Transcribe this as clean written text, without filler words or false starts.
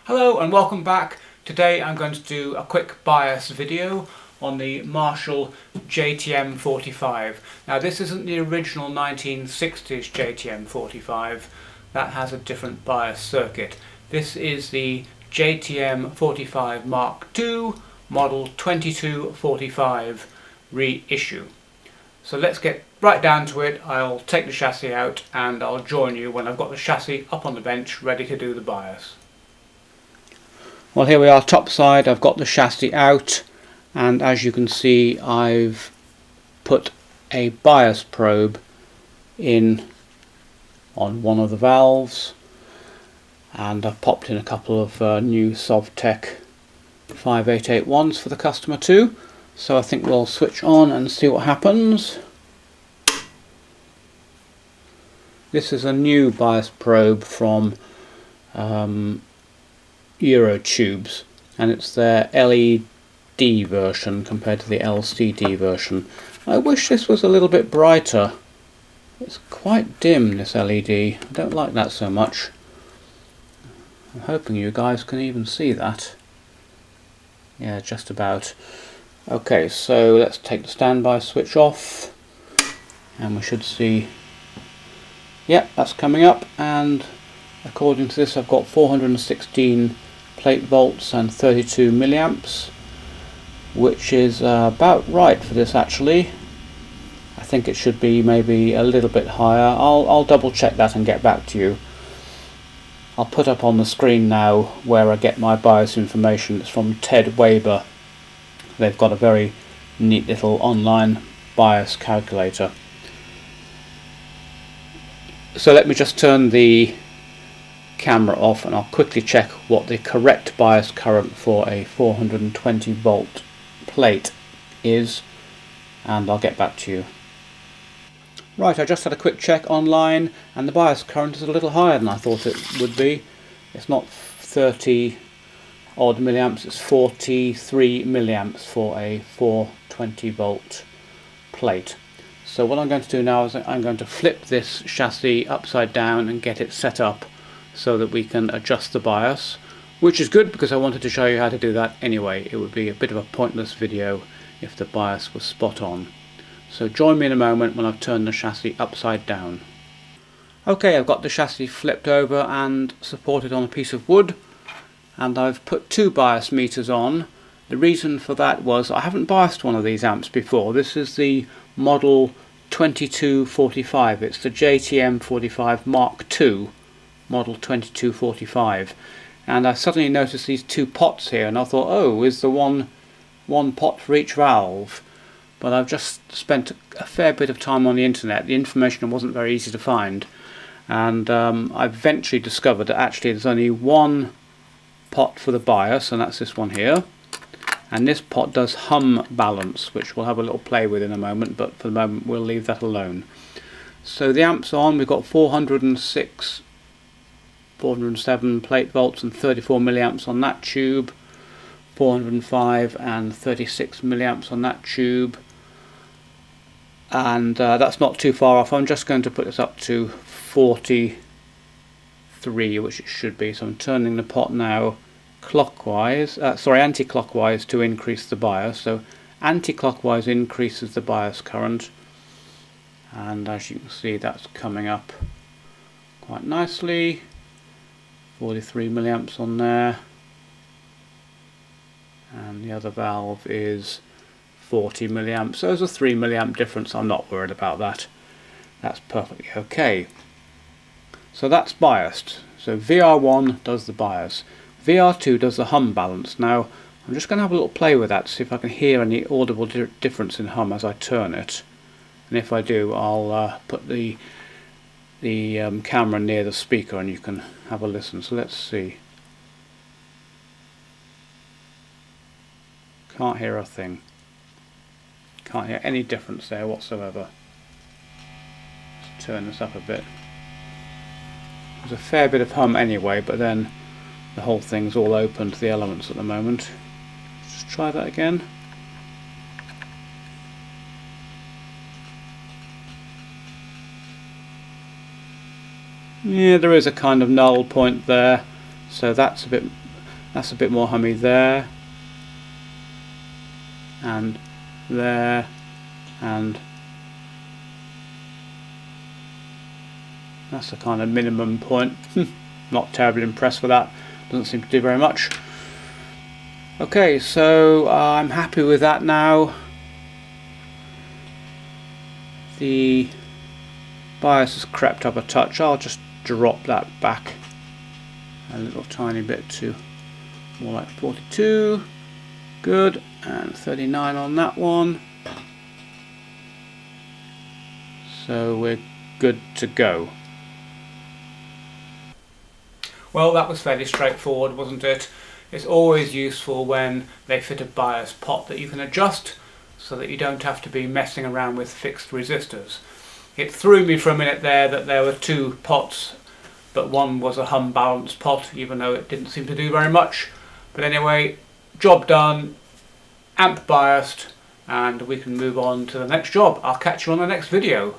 Hello and welcome back. Today I'm going to do a quick bias video on the Marshall JTM45. Now this isn't the original 1960s JTM45, that has a different bias circuit. This is the JTM45 Mark II model 2245 reissue. So let's get right down to it. I'll take the chassis out and I'll join you when I've got the chassis up on the bench ready to do the bias. Well, here we are top side. I've got the chassis out, and as you can see I've put a bias probe in on one of the valves, and I've popped in a couple of new Sovtech 5881s for the customer too. So I think we'll switch on and see what happens. This is a new bias probe from Eurotubes, and it's their LED version compared to the LCD version. I wish this was a little bit brighter. It's quite dim, this LED. I don't like that so much. I'm hoping you guys can even see that. Yeah, just about. Okay, so let's take the standby switch off, and we should see, yep, that's coming up, and according to this I've got 416 plate volts and 32 milliamps, which is about right for this actually. I think it should be maybe a little bit higher. I'll double check that and get back to you. I'll put up on the screen now where I get my bias information. It's from Ted Weber. They've got a very neat little online bias calculator. So let me just turn the camera off and I'll quickly check what the correct bias current for a 420 volt plate is, and I'll get back to you. Right, I just had a quick check online and the bias current is a little higher than I thought it would be. It's not 30 odd milliamps, it's 43 milliamps for a 420 volt plate. So what I'm going to do now is I'm going to flip this chassis upside down and get it set up so that we can adjust the bias, which is good because I wanted to show you how to do that anyway. It would be a bit of a pointless video if the bias was spot on. So join me in a moment when I've turned the chassis upside down. Okay, I've got the chassis flipped over and supported on a piece of wood, and I've put two bias meters on. The reason for that was I haven't biased one of these amps before. This is the model 2245. It's the JTM45 Mark II model 2245, and I suddenly noticed these two pots here and I thought, oh, is the one pot for each valve? But I've just spent a fair bit of time on the internet. The information wasn't very easy to find, and I eventually discovered that actually there's only one pot for the bias, and that's this one here, and this pot does hum balance, which we'll have a little play with in a moment, but for the moment we'll leave that alone. So the amps on, we've got 407 plate volts and 34 milliamps on that tube, 405 and 36 milliamps on that tube, and that's not too far off. I'm just going to put this up to 43, which it should be. So I'm turning the pot now clockwise, anti-clockwise to increase the bias. So anti-clockwise increases the bias current, and as you can see that's coming up quite nicely. 43 milliamps on there, and the other valve is 40 milliamps. So there's a 3 milliamp difference. I'm not worried about that. That's perfectly okay. So that's biased. So VR1 does the bias. VR2 does the hum balance. Now I'm just going to have a little play with that to see if I can hear any audible difference in hum as I turn it. And if I do, I'll put the camera near the speaker and you can have a listen. So let's see. Can't hear a thing. Can't hear any difference there whatsoever. Let's turn this up a bit. There's a fair bit of hum anyway, but then the whole thing's all open to the elements at the moment. Just try that again. Yeah, there is a kind of null point there, so that's a bit more hummy there, and there, and that's a kind of minimum point. Not terribly impressed with that. Doesn't seem to do very much. Okay, so I'm happy with that now. The bias has crept up a touch. I'll just drop that back a little tiny bit to more like 42. Good, and 39 on that one. So we're good to go. Well, that was fairly straightforward, wasn't it? It's always useful when they fit a bias pot that you can adjust so that you don't have to be messing around with fixed resistors. It threw me for a minute there that there were two pots, but one was a hum balance pot, even though it didn't seem to do very much. But anyway, job done, amp biased, and we can move on to the next job. I'll catch you on the next video.